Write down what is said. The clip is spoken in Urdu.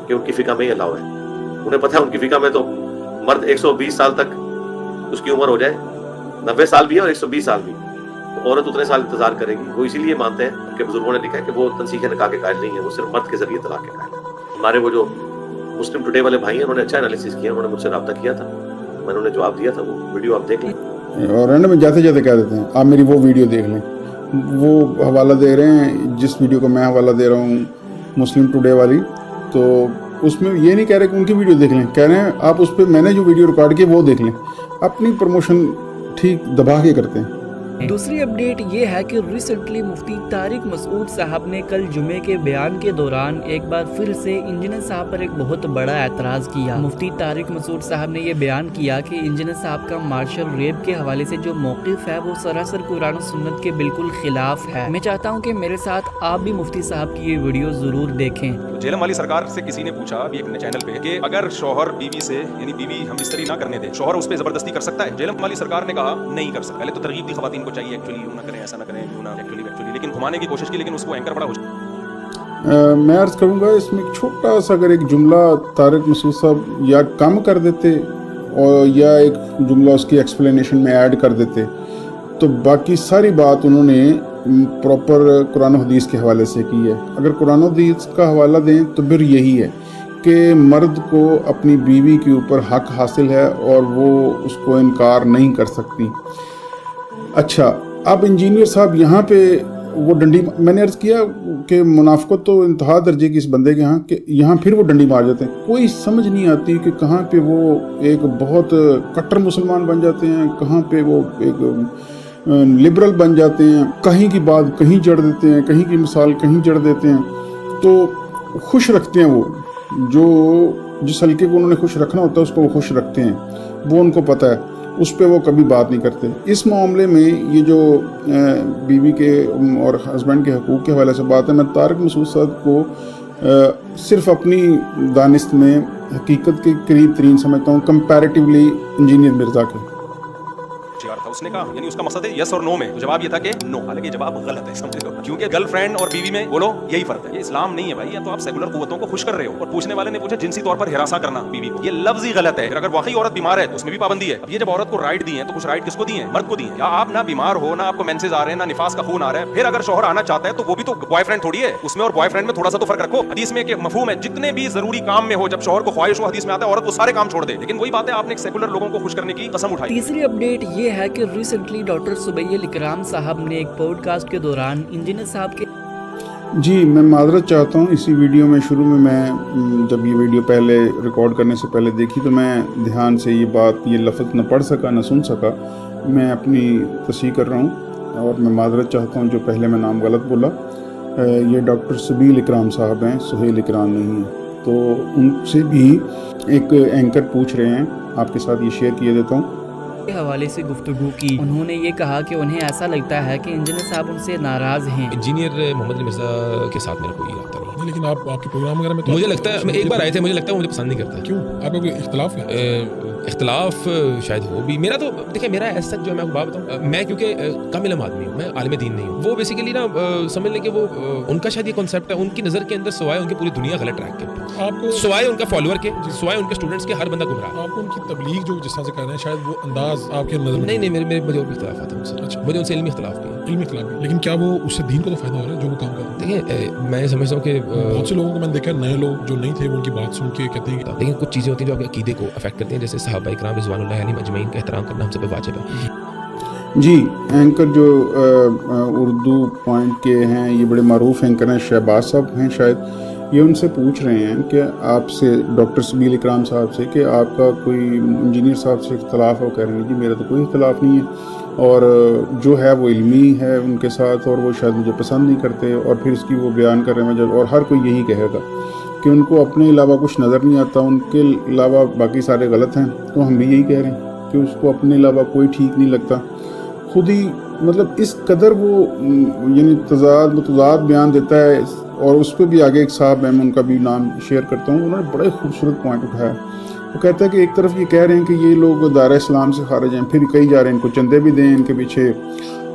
کہ ان کی فقہ میں یہ الاؤ ہے. انہیں پتہ ہے ان کی فقہ میں تو مرد 120 سال تک اس کی عمر ہو جائے، 90 سال بھی ہے اور 120 سال بھی، تو عورت اتنے سال انتظار کرے گی. وہ اسی لیے مانتے ہیں کہ بزرگوں نے لکھا ہے کہ وہ تنسیخ نکاح کے قائل نہیں ہے، وہ صرف مرد کے ذریعے طلاق کے قائل ہے. ہمارے وہ جو مسلم ٹوڈے والے بھائی ہیں انہوں نے اچھا انالیسس کیا، انہوں نے مجھ سے رابطہ کیا تھا، میں نے انہیں جواب دیا تھا، وہ ویڈیو آپ دیکھ لیں. اور اینڈ میں جاتے جاتے کہہ دیتے ہیں آپ میری وہ ویڈیو دیکھ لیں. وہ حوالہ دے رہے ہیں جس ویڈیو کو میں حوالہ دے رہا ہوں مسلم ٹوڈے والی، تو اس میں یہ نہیں کہہ رہے کہ ان کی ویڈیو دیکھ لیں، کہہ رہے ہیں آپ اس پہ میں نے جو ویڈیو ریکارڈ کی وہ دیکھ لیں. اپنی پروموشن ٹھیک دبا کے کرتے ہیں. دوسری اپڈیٹ یہ ہے کہ ریسنٹلی مفتی طارق مسعود صاحب نے کل جمعے کے بیان کے دوران ایک بار پھر سے انجینئر صاحب پر ایک بہت بڑا اعتراض کیا. مفتی طارق مسعود صاحب نے یہ بیان کیا کہ انجینئر صاحب کا مارشل ریپ کے حوالے سے جو موقف ہے وہ سراسر قرآن و سنت کے بالکل خلاف ہے. میں چاہتا ہوں کہ میرے ساتھ آپ بھی مفتی صاحب کی یہ ویڈیو ضرور دیکھیں. جیلم والی سرکار سے کسی نے پوچھا ایک چینل پہ کہ اگر شوہر بیوی سے یعنی بیوی ہم بستری نہ کرنے دے، شوہر اس پہ زبردستی کر سکتا ہے؟ جیلم والی سرکار نے کہا نہیں کر سکتا. پہلے تو ترغیب دی خواتین کو چاہیے ایکچولی یوں نہ کریں، ایسا نہ کریں، یوں نہ ایکچولی لیکن گھمانے کی کوشش کی، لیکن اس کو اینکر بڑا میں عرض کروں گا اس میں ایک چھوٹا سا اگر ایک جملہ طارق مسعود صاحب یا کم کر دیتے اور یا ایک جملہ اس کی ایکسپلینیشن میں ایڈ کر دیتے تو باقی ساری بات انہوں نے پراپر قرآن و حدیث کے حوالے سے کی ہے. اگر قرآن و حدیث کا حوالہ دیں تو پھر یہی ہے کہ مرد کو اپنی بیوی کے اوپر حق حاصل ہے اور وہ اس کو انکار نہیں کر سکتی. اچھا، اب انجینئر صاحب یہاں پہ وہ ڈنڈی، میں نے عرض کیا کہ منافقت تو انتہا درجے کی اس بندے کے ہاں کہ یہاں پھر وہ ڈنڈی مار جاتے ہیں. کوئی سمجھ نہیں آتی کہ کہاں پہ وہ ایک بہت کٹر مسلمان بن جاتے ہیں، کہاں پہ وہ ایک لبرل بن جاتے ہیں، کہیں کی بات کہیں جڑ دیتے ہیں، کہیں کی مثال کہیں جڑ دیتے ہیں. تو خوش رکھتے ہیں وہ جو جس حلقے کو انہوں نے خوش رکھنا ہوتا ہے اس کو وہ خوش رکھتے ہیں، وہ ان کو پتہ ہے، اس پہ وہ کبھی بات نہیں کرتے. اس معاملے میں یہ جو بیوی کے اور ہسبینڈ کے حقوق کے حوالے سے بات ہے، میں طارق مسعود صاحب کو صرف اپنی دانست میں حقیقت کے قریب ترین سمجھتا ہوں کمپیریٹیولی انجینئر مرزا کے. تھا اس نے کہا یعنی اس کا مقصد ہے یس اور نو میں، تو جواب یہ تھا کہ نو، حالانکہ یہ جواب غلط ہے، سمجھ لو، کیونکہ گرل فرینڈ اور بیوی میں بولو یہی فرق ہے. یہ اسلام نہیں ہے بھائی، یا تو آپ سیکولر قوتوں کو خوش کر رہے ہو. اور پوچھنے والے نے پوچھا جنسی طور پر ہراساں کرنا بیوی کو، یہ لفظ ہی غلط ہے. اگر واقعی عورت بیمار ہے تو اس میں بھی پابندی ہے. اب یہ جب عورت کو رائٹ دی ہیں تو کچھ رائٹ کس کو دی ہیں؟ مرد کو دی ہیں. یا آپ نہ بیمار ہو، نہ آپ کو مینسز آ رہے ہیں، نہ نفاس کا خون آ رہا ہے، پھر اگر شوہر آنا چاہتا ہے تو وہ بھی تو بوائے فرینڈ تھوڑی ہے، اس میں اور بوائے فرینڈ میں تھوڑا سا تو فرق رکھو. حدیث میں ایک مفہوم ہے جتنے بھی ضروری کام میں ہو، جب شوہر کو خواہش ہو حدیث میں آتا ہے عورت وہ سارے کام چھوڑ دے. لیکن وہی بات ہے آپ نے ایک سیکولر لوگوں کو خوش کرنے کی قسم اٹھائی. تیسری اپڈیٹ یہ ہے کہ ریسنٹلی ڈاکٹر سبیل اکرام صاحب نے ایک پوڈ کاسٹ کے دوران انجینئر صاحب کے جی میں معذرت چاہتا ہوں. اسی ویڈیو میں شروع میں جب یہ ویڈیو پہلے ریکارڈ کرنے سے پہلے دیکھی تو میں دھیان سے یہ لفظ نہ پڑھ سکا نہ سن سکا. میں اپنی تصحیح کر رہا ہوں اور میں معذرت چاہتا ہوں جو پہلے میں نام غلط بولا. یہ ڈاکٹر سبیل اکرام صاحب ہیں، سہیل اکرام نہیں ہیں. تو ان سے بھی ایک اینکر پوچھ رہے ہیں، آپ کے ساتھ یہ شیئر کیے دیتا ہوں. کے حوالے سے گفتگو کی. انہوں نے یہ کہا کہ انہیں ایسا لگتا ہے کہ انجینئر صاحب ان سے ناراض ہیں. انجینئر محمد علی مرزا کے ساتھ میرا کوئی رابطہ نہیں. لیکن آپ کے پروگرام وغیرہ میں تو مجھے لگتا ہے ایک بار آئے تھے، مجھے لگتا ہے مجھے پسند نہیں کرتا. کیوں؟ آپ کا کوئی اختلاف ہے؟ اختلاف شاید ہو بھی. میرا تو دیکھیں میرا ایسا جو میں آپ کو بات بتاؤں، میں کیونکہ کم علم آدمی ہوں، میں عالم دین نہیں ہوں. وہ بیسیکلی نا سمجھ لیں کہ وہ ان کا شاید یہ کانسیپٹ ہے، ان کی نظر کے اندر سوائے ان کی پوری دنیا غلط ٹریک کے آپ کو، سوائے ان کا فالوور کے، سوائے ان کے اسٹوڈنٹس کے، ہر بندہ گمراہ. آپ کو ان کی تبلیغ جو جس طرح سے کر رہے ہیں شاید وہ انداز آپ کے نظر نہیں مجھے اور بھی اختلافات ہیں ان سے. اچھا، مجھے ان سے علمی اختلاف بھی ہے. علمی اختلاف بھی، لیکن کیا وہ اس سے دین کو تو فائدہ ہو رہا ہے جو وہ کام کر رہے ہیں؟ دیکھیں میں سمجھتا ہوں کہ بہت سے لوگوں کو میں نے دیکھا، نئے لوگ جو نہیں تھے وہ ان کی بات سن کے کہتے ہیں لیکن کچھ چیزیں ہوتی ہیں جو آپ کے عقیدے کو افیکٹ کرتی ہیں، جیسے صحابہ اکرام رضوان اللہ علیہم اجمعین کا احترام کرنا ہم سب پہ واجب ہے. جی اینکر جو اردو پوائنٹ کے ہیں، یہ بڑے معروف اینکر ہیں، شہباز صاحب ہیں شاید، یہ ان سے پوچھ رہے ہیں کہ آپ سے، ڈاکٹر سبیل اکرام صاحب سے، کہ آپ کا کوئی انجینئر صاحب سے اختلاف ہو. کہہ رہے ہیں جی میرا تو کوئی اختلاف نہیں ہے، اور جو ہے وہ علمی ہے ان کے ساتھ، اور وہ شاید مجھے پسند نہیں کرتے. اور پھر اس کی وہ بیان کر رہے ہیں جب، اور ہر کوئی یہی کہے گا کہ ان کو اپنے علاوہ کچھ نظر نہیں آتا، ان کے علاوہ باقی سارے غلط ہیں. تو ہم بھی یہی کہہ رہے ہیں کہ اس کو اپنے علاوہ کوئی ٹھیک نہیں لگتا. خود ہی مطلب اس قدر وہ یعنی متضاد بیان دیتا ہے. اور اس پہ بھی آگے ایک صاحب ہیں، میں ان کا بھی نام شیئر کرتا ہوں، انہوں نے بڑے خوبصورت پوائنٹ اٹھایا. وہ کہتا ہے کہ ایک طرف یہ کہہ رہے ہیں کہ یہ لوگ دائرہ اسلام سے خارج ہیں، پھر کئی جا رہے ہیں ان کو چندے بھی دیں ان کے پیچھے،